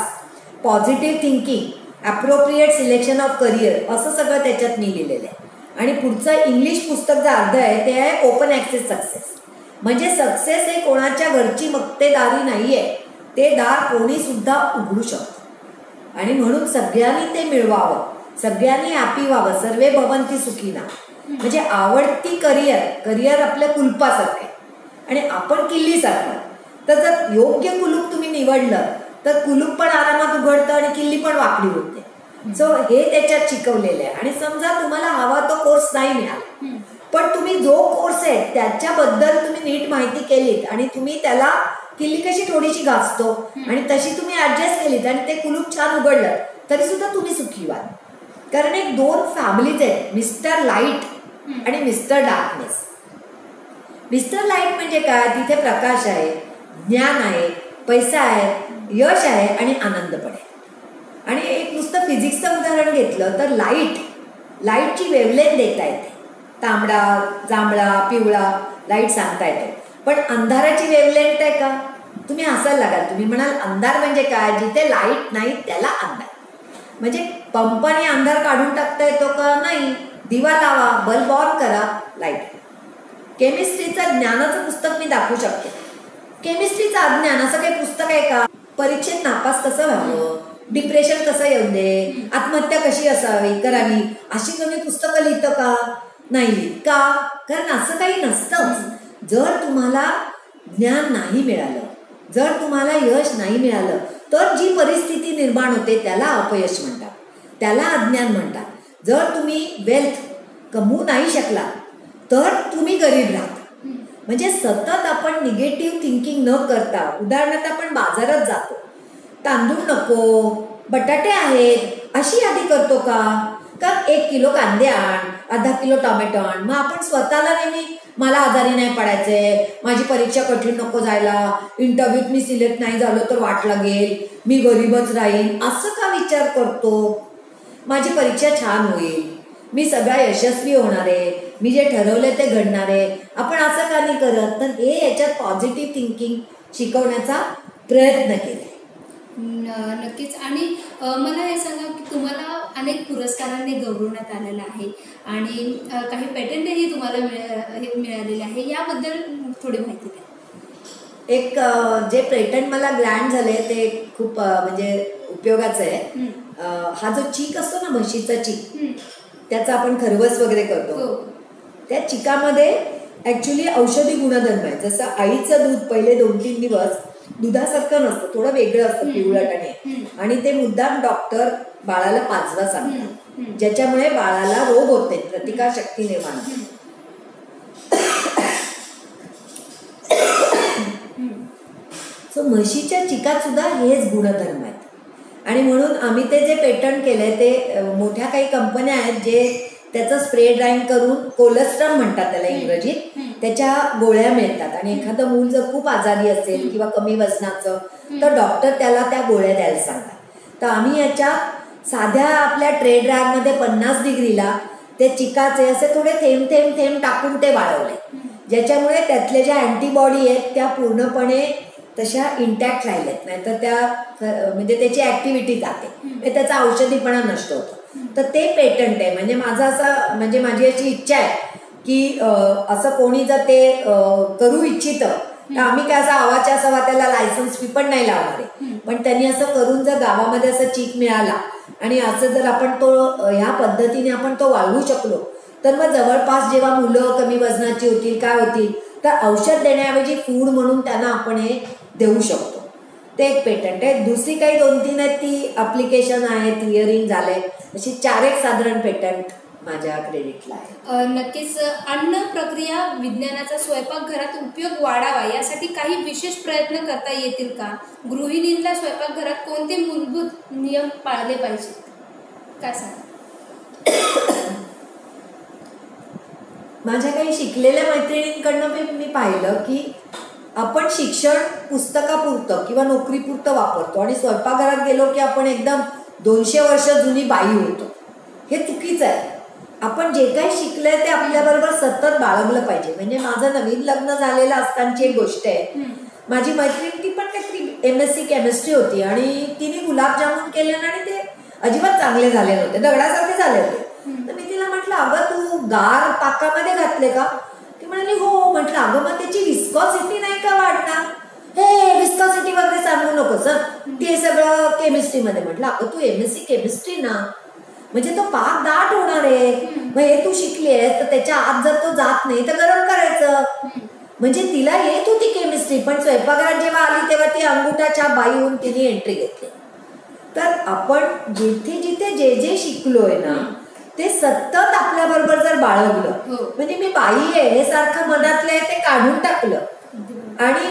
positive thinking, appropriate selection of career असं सगळं त्याच्यात मी लिहिलेलं आहे. आणि पुढचं इंग्लिश पुस्तक जे अर्ध आहे ते आहे ओपन ॲक्सेस सक्सेस. म्हणजे सक्सेस हे कोणाच्या घरची मक्तेदारी नाही आहे, ते दार कोणी सुद्धा उघडू शकतं. आणि म्हणून सगळ्यांनी ते मिळवावं, सगळ्यांनी हॅपी व्हावं, सर्वे भवन्ति सुखिना. म्हणजे आवडती करिअर आपल्या कुलपासारखं आहे आणि आपण किल्लीसारखं. तर जर योग्य कुलूप तुम्ही निवडलं तर कुलूप पण आरामात उघडतं आणि किल्ली पण वाकडी होते. सो हे त्याच्यात शिकवलेलं आहे. आणि समजा तुम्हाला हवा तो कोर्स नाही मिळाला, पण तुम्ही जो कोर्स आहे त्याच्याबद्दल तुम्ही नीट माहिती केलीत आणि तुम्ही त्याला किल्ली कशी थोडीशी घासतो आणि तशी तुम्ही ऍडजस्ट केलीत आणि ते कुलूप छान उघडलं तरी सुद्धा तुम्ही सुखी व्हाल. कारण एक 2 फॅमिलीज आहेत, मिस्टर लाईट आणि मिस्टर डार्कनेस. मिस्टर लाईट म्हणजे काय, तिथे प्रकाश आहे, ज्ञान आहे, पैसा आहे, यश आहे आणि आनंद पण आहे. आणि एक नुसतं फिजिक्सचं उदाहरण घेतलं तर लाईटची वेवलेंथ देता येते, तांबडा, जांभळा, पिवळा लाईट सांगता येतो. पण अंधाराची वेवलेंथ आहे का? तुम्ही हसायला लागाल. तुम्ही म्हणाल अंधार म्हणजे काय, जिथे लाईट नाही त्याला अंधार. म्हणजे पंपाने अंधार काढून टाकता येतो का? नाही. दिवा लावा, बल्ब ऑन करा, लाईट. केमिस्ट्रीचं ज्ञानाचं पुस्तक मी दाखवू शकते. केमिस्ट्रीचं अज्ञान असं काही पुस्तक आहे का? परीक्षेत नापास कसं व्हावं, डिप्रेशन कसं येऊ दे, आत्महत्या कशी करावी अशी कमी पुस्तकं लिहितं का? नाही लिहित. का? कारण असं काही नसतं. जर तुम्हाला ज्ञान नाही मिळालं, जर तुम्हाला यश नाही मिळालं, तर जी परिस्थिती निर्माण होते त्याला अपयश म्हणतात, त्याला अज्ञान म्हणतात. जर तुम्ही वेल्थ कमवू नाही शकला तर तुम्ही गरीब राहता. म्हणजे सतत आपण निगेटिव्ह थिंकिंग न करता, उदाहरणार्थ आपण बाजारात जातो, तांदूळ नको, बटाटे आहेत अशी यादी करतो का? 1 किलो कांदे आण, अर्धा किलो टोमॅटो आण. मग आपण स्वतःला नेहमी मला आजारी नाही पडायचंय, माझी परीक्षा कठीण नको जायला, इंटरव्ह्यूत मी सिलेक्ट नाही झालो तर वाट लागेल, मी गरीबच राहीन असं का विचार करतो? माझी परीक्षा छान होईल, मी सगळा यशस्वी होणार आहे, मी जे ठरवले ते घडणार आहे. आपण असं का नाही करत? तर हे याच्यात पॉझिटिव्ह थिंकिंग शिकवण्याचा प्रयत्न केला. नक्कीच. आणि मला हे सांगा की तुम्हाला अनेक पुरस्कारांनी गौरवण्यात आलेलं आहे आणि काही पेटंटही तुम्हाला मिळालेले आहे, याबद्दल थोडी माहिती द्या. एक जे पेटंट मला ग्रँट झाले ते खूप म्हणजे उपयोगाचं आहे. हा जो चीक असतो ना, म्हशीचा चीक, त्याचा आपण खरवस वगैरे करतो, त्या चिकामध्ये ऍक्च्युली औषधी गुणधर्म आहे. जसं आईचं दूध पहिले 2-3 दिवस दुधासारखं नसतं, थोडं वेगळं असतं, पिवळटणे, आणि ते मुद्दाम डॉक्टर बाळाला पाजवा सांगतात, ज्याच्यामुळे बाळाला रोग होत नाही, प्रतिकारशक्ती निर्माण होते. सो म्हशीच्या चिकात सुद्धा हेच गुणधर्म आहेत. आणि म्हणून आम्ही ते जे पेटंट केलंय ते मोठ्या काही कंपन्या आहेत जे त्याचं स्प्रे ड्राईंग करून, कोलेस्ट्रॉल म्हणतात त्याला इंग्रजीत, त्याच्या गोळ्या मिळतात. आणि एखादं मूल जर खूप आजारी असेल किंवा कमी वजनाचं तर डॉक्टर त्याला त्या गोळ्या द्यायला सांगतात. तर आम्ही याच्यात साध्या आपल्या ट्रे ड्रायरमध्ये 50 डिग्रीला ते चिकाचे असे थोडे थेंब थेंब थेंब टाकून ते वाळवले, ज्याच्यामुळे त्यातले ज्या अँटीबॉडी आहेत त्या पूर्णपणे तशा इंटॅक्ट राहिल्यात, नाही तर त्या म्हणजे त्याची ऍक्टिव्हिटी जाते, त्याचा औषधीपणा नष्ट होतो. तर ते पेटंट आहे. म्हणजे माझं असं, म्हणजे माझी अशी इच्छा आहे की असं कोणी जर ते करू इच्छितं तर आम्ही काय असा आवाच्या सवा त्याला लायसन्स फी पण नाही लावणार आहे, पण त्यांनी असं करून जर गावामध्ये असं चीक मिळाला आणि असं जर आपण तो ह्या पद्धतीने आपण तो वाळवू शकलो तर मग जवळपास जेव्हा मुलं कमी वजनाची होतील, काय होतील, तर औषध देण्याऐवजी फूड म्हणून त्यांना आपण हे देऊ शकतो. ते एक पेटंट आहे. दुसरी काही 2-3 आहेत, ती अप्लिकेशन आहेत, हिअरिंग झाले, अशी 4-1 साधारण पेटंट माझ्या क्रेडिटला आहे. नक्कीच. अन्न प्रक्रिया विज्ञानाचा स्वयंपाकघरात उपयोग वाढावा यासाठी काही विशेष प्रयत्न करता येतील का? गृहिणींना स्वयंपाकघरात कोणते मूलभूत नियम पाळले पाहिजेत, काय सांगा? माझ्या काही शिकलेल्या मैत्रिणींकडनं मी पाहिलं की आपण शिक्षण पुस्तकापुरतं किंवा नोकरीपुरतं वापरतो आणि स्वयंपाकघरात गेलो की आपण एकदम 200 वर्ष जुनी बाई होतो. हे चुकीचं आहे. आपण जे काही शिकलंय ते आपल्याबरोबर सतत बाळगलं पाहिजे. म्हणजे माझं नवीन लग्न झालेलं असतानाची एक गोष्ट आहे. माझी मैत्रीण ती पण काहीतरी MSc केमिस्ट्री होती आणि तिने गुलाबजामुन केले आणि ते अजिबात चांगले झाले नव्हते, दगडासारखे झाले होते. तर मी तिला म्हटलं, अगं तू गार पाकामध्ये घातले का? ती म्हणाली हो. म्हटलं अगं मग त्याची विस्कॉसिटी नाही का वाढणार? हे विस्कॉसिटी वगैरे सांगू नकोस, ते सगळं केमिस्ट्रीमध्ये. म्हटलं अगं तू MSc केमिस्ट्री ना, म्हणजे तो पाक दाट होणार आहे. मग हे तू शिकलीस तर त्याच्या आत जर तो जात नाही तर गरम करायचं. म्हणजे तिला येत होती केमिस्ट्री, पण स्वयंपाकघरात जेव्हा आली तेव्हा ती अंगुठाच्या बाई होऊन तिने एंट्री घेतली. तर आपण जिथे जिथे जे जे शिकलोय ना ते सतत आपल्या बरोबर जर बाळगलं, म्हणजे मी बाई आहे हे सारखं मनातलं आहे ते काढून टाकलं, आणि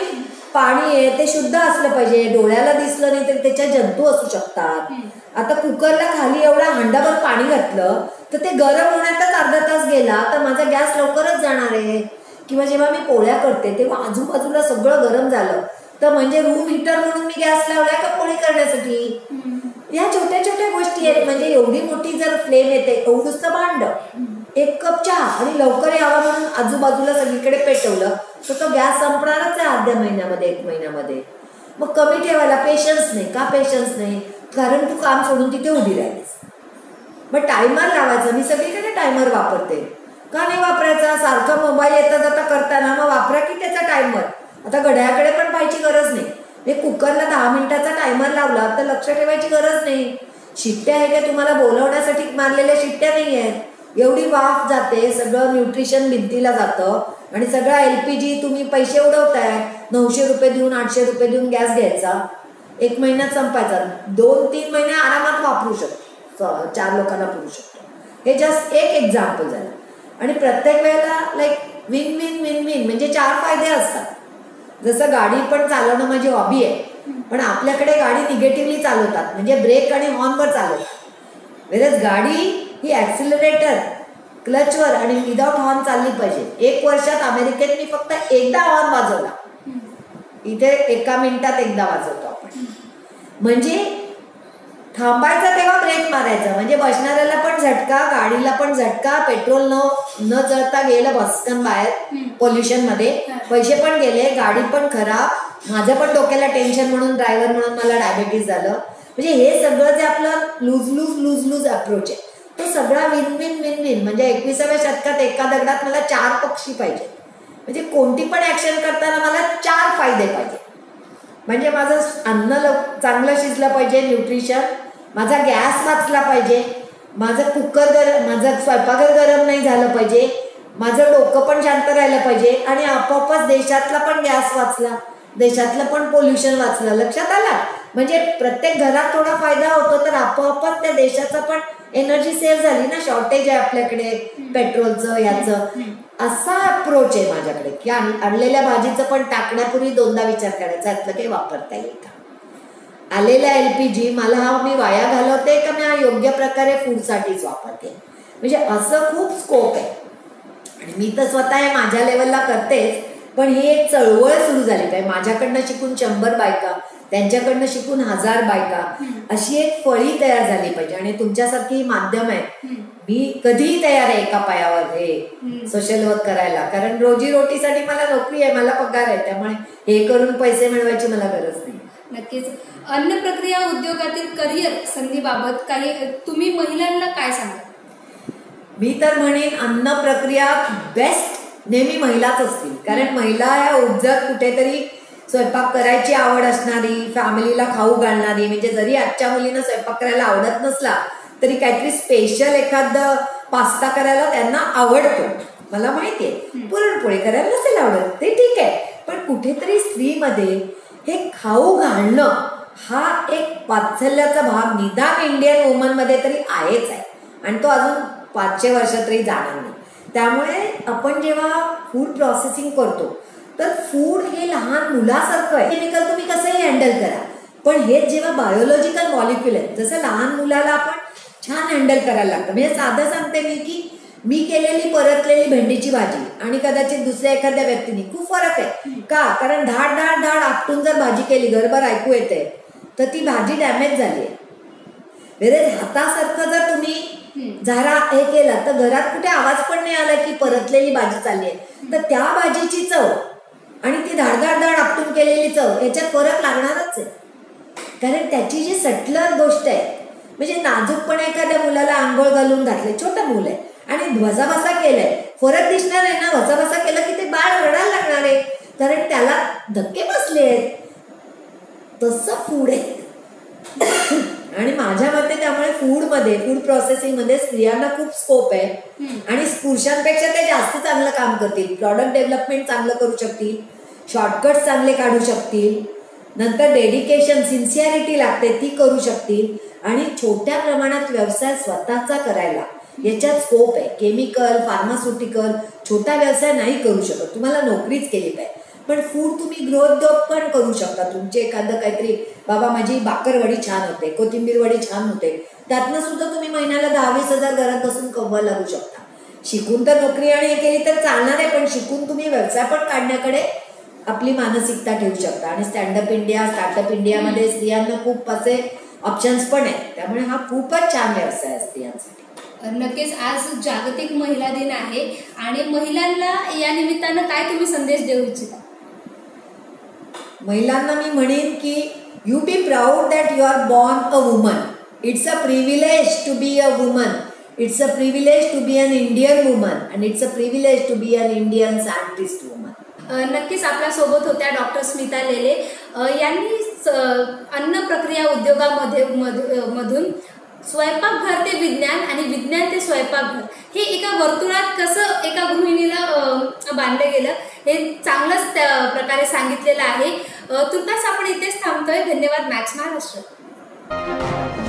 पाणी आहे ते शुद्ध असलं पाहिजे, डोळ्याला दिसलं नाही तर त्याच्यात जंतू असू शकतात. आता कुकरला खाली एवढा हंडाभर पाणी घातलं तर ते गरम होण्यातच अर्धा तास गेला तर माझा गॅस लवकरच जाणार आहे. किंवा जेव्हा मी पोळ्या करते तेव्हा आजूबाजूला सगळं गरम झालं तर म्हणजे रूम हिटर म्हणून मी गॅस लावलाय का पोळी करण्यासाठी? या छोट्या छोट्या गोष्टी आहेत. म्हणजे एवढी मोठी जर फ्लेम येते, एवढंसं भांड, 1 कप चहा आणि लवकर यावं म्हणून आजूबाजूला सगळीकडे पेटवलं तर तो गॅस संपणारच आहे अर्ध्या महिन्यामध्ये, 1 महिन्यामध्ये. मग कमी ठेवायला पेशन्स नाही. का पेशन्स नाही? कारण तू काम सोडून तिथे उभी राहिलीस. मग टायमर लावायचा. मी सगळीकडे टायमर वापरते. का नाही वापरायचा? सारखा मोबाईल येता जाता करताना मग वापरा की त्याचा टायमर. आता घड्याळाकडे पण पाहायची गरज नाही. हे कुकरला 10 मिनिटाचा टायमर लावला तर लक्ष ठेवायची गरज नाही. शिट्ट्या आहे का तुम्हाला बोलवण्यासाठी मारलेल्या शिट्ट्या नाही आहेत. एवढी वाफ जाते, सगळं न्यूट्रिशन भिंतीला जातं आणि सगळा LPG तुम्ही पैसे उडवताय. 900 रुपये देऊन 800 रुपये देऊन गॅस घ्यायचा, 1 महिन्यात संपायचा, 2-3 महिने आरामात वापरू शकतो, 4 लोकांना पुरू शकतो. हे जस्ट एक एक्झाम्पल झालं. आणि प्रत्येक वेळेला like win win win win म्हणजे 4 फायदे असतात. जसं गाडी पण चालवणं माझी हॉबी आहे, पण आपल्याकडे गाडी निगेटिव्हली चालवतात, म्हणजे ब्रेक आणि हॉर्नवर चालवतात. वेळेस गाडी ही ॲक्सिलरेटर, क्लचवर आणि विदाउट हॉर्न चालली पाहिजे. 1 वर्षात अमेरिकेत मी फक्त एकदा हॉर्न वाजवला. इथे 1 मिनिटात एकदा वाजवतो आपण. म्हणजे थांबायचं तेव्हा ब्रेक मारायचा, म्हणजे बसणाऱ्याला पण झटका, गाडीला पण झटका, पेट्रोल न जळता गेलं भस्कन बाहेर पोल्युशन मध्ये, पैसे पण गेले, गाडी पण खराब, माझं पण डोक्याला टेन्शन म्हणून ड्रायव्हर म्हणून मला डायबिटीज झालं. म्हणजे हे सगळं जे आपलं लूज अप्रोच आहे तो सगळा विन विन विन विन. म्हणजे 21व्या शतकात एका दगडात मला 4 पक्षी पाहिजे. म्हणजे कोणती पण ऍक्शन करताना मला 4 फायदे पाहिजे. म्हणजे माझं अन्न चांगलं शिजलं पाहिजे, न्यूट्रिशन, माझा गॅस वाचला पाहिजे, माझं माझं स्वयंपाकघर गरम नाही झालं पाहिजे, माझं डोकं पण शांत राहिलं पाहिजे आणि आपोआपच देशातला पण गॅस वाचला, देशातलं पण पोल्युशन वाचलं. लक्षात आला? म्हणजे प्रत्येक घरात थोडा फायदा होतो तर आपोआपच त्या देशाचा पण एनर्जी सेव्ह झाली ना. शॉर्टेज आहे आपल्याकडे पेट्रोलचं ह्याचं. असा अप्रोच आहे माझ्याकडे की आणलेल्या भाजीचं पण टाकण्यापूर्वी 2दा विचार करायचा, यातलं काही वापरता येईल का. आलेला LPG मला हा मी वाया घालवते का मी हा योग्य प्रकारे फूडसाठीच वापरते. म्हणजे असं खूप स्कोप आहे. आणि मी तर स्वतः हे माझ्या लेवलला करतेच, पण ही एक चळवळ सुरू झाली पाहिजे. माझ्याकडनं शिकून 100 बायका, त्यांच्याकडनं शिकून 1000 बायका, अशी एक फळी तयार झाली पाहिजे. आणि तुमच्यासारखी माध्यम आहे, मी कधीही तयार आहे एका पायावर हे सोशल वर्क करायला. कारण रोजीरोटीसाठी मला नोकरी आहे, मला पगार आहे, त्यामुळे हे करून पैसे मिळवायची मला गरज नाही. नक्कीच. अन्न प्रक्रिया उद्योगातील करिअर संधीबाबत काही तुम्ही महिलांना काय सांगा? मी तर म्हणेन अन्न प्रक्रिया बेस्ट नेहमी महिलाच असतील. कारण महिला ह्या उपजत कुठेतरी स्वयंपाक करायची आवड असणारी, फॅमिलीला खाऊ घालणारी. म्हणजे जरी आजच्या मुलींना स्वयंपाक करायला आवडत नसला तरी काहीतरी स्पेशल एखादं पास्ता करायला त्यांना आवडतो, मला माहितीये. पुरणपोळी करायला नसेल आवडत ते ठीक आहे, पण कुठेतरी स्त्रीमध्ये हे खाऊ घालणं हा एक वात्सल्याचा भाग निदान इंडियन वुमन मध्ये तरी आहेच आहे. आणि तो अजून 500 वर्ष तरी जाणार नाही. त्यामुळे आपण जेव्हा फूड प्रोसेसिंग करतो तर फूड हे लहान मुलासारखं आहे. केमिकल तुम्ही कसंही हँडल करा, पण हेच जेव्हा बायोलॉजिकल मॉलिक्युल आहे, जसं लहान मुलाला आपण छान हँडल करायला लागतं. म्हणजे साधं सांगते मी की मी केलेली परतलेली भेंडीची भाजी आणि कदाचित दुसऱ्या एखाद्या व्यक्तीने खूप फरक आहे. का? कारण धाड धाड धाड आपटून जर भाजी केली, घरभर ऐकू येते, तर ती भाजी डॅमेज झाली आहे. वेळेस हातासारखं जर तुम्ही झारा हे केला तर घरात कुठे आवाज पण नाही आला की परतलेली भाजी चालली आहे. तर त्या भाजीची चव आणि ती धाड धाड धाड आपटून केलेली चव याच्यात फरक लागणारच आहे. कारण त्याची जी सटलर गोष्ट आहे, म्हणजे नाजूकपणे एखाद्या मुलाला आंघोळ घालून घातले, छोटं मुल आहे आणि भसाभसा केलाय, फरक दिसणार आहे ना. भसाभसा केलं की ते बाळ रडायला लागणार आहे, कारण त्याला धक्के बसले आहेत. तसं फूड आहे. आणि माझ्या मते त्यामुळे फूड प्रोसेसिंग मध्ये स्त्रियांना खूप स्कोप आहे आणि पुरुषांपेक्षा ते जास्त चांगलं काम करतील. प्रॉडक्ट डेव्हलपमेंट चांगलं करू शकतील, शॉर्टकट चांगले काढू शकतील, नंतर डेडिकेशन सिन्सिअरिटी लागते ती करू शकतील आणि छोट्या प्रमाणात व्यवसाय स्वतःचा करायला याच्यात स्कोप आहे. केमिकल, फार्मास्युटिकल छोटा व्यवसाय नाही करू शकत, तुम्हाला नोकरीच केली पाहिजे. पण फूड तुम्ही गृहोद्योग पण करू शकता. तुमचे एखादं काहीतरी, बाबा माझी बाकरवडी छान होते, कोथिंबीर वडी छान होते, त्यातनं सुद्धा तुम्ही महिन्याला 10-20 हजार घरात बसून कमवायला लागू शकता. शिकून तर नोकरी आणि हे केली तर चालणार आहे, पण शिकून तुम्ही व्यवसाय पण काढण्याकडे आपली मानसिकता ठेवू शकता. आणि स्टँडअप इंडिया, स्टार्टअप इंडियामध्ये स्त्रियांना खूप असे ऑप्शन्स पण आहेत. त्यामुळे हा खूपच छान व्यवसाय आहे स्त्रियांसाठी. नक्कीच. आज जागतिक महिला दिन आहे आणि महिलांना या निमित्तानं काय तुम्ही संदेश देऊ इच्छिता? महिलांना मी म्हणेन की you be proud that you are born a woman. It's a privilege to be a woman. It's a privilege to be an Indian woman and it's a privilege to be an Indian scientist woman. नक्कीच आपल्यासोबत होत्या डॉक्टर स्मिता लेले यांनी अन्न प्रक्रिया उद्योगामध्ये मधून स्वयंपाकघर ते विज्ञान आणि विज्ञान ते स्वयंपाकघर हे एका वर्तुळात कसं एका गृहिणीला बांधलं गेलं हे चांगलंच त्या प्रकारे सांगितलेलं आहे. तुर्तास आपण इथेच थांबतोय. धन्यवाद मॅक्स महाराष्ट्र.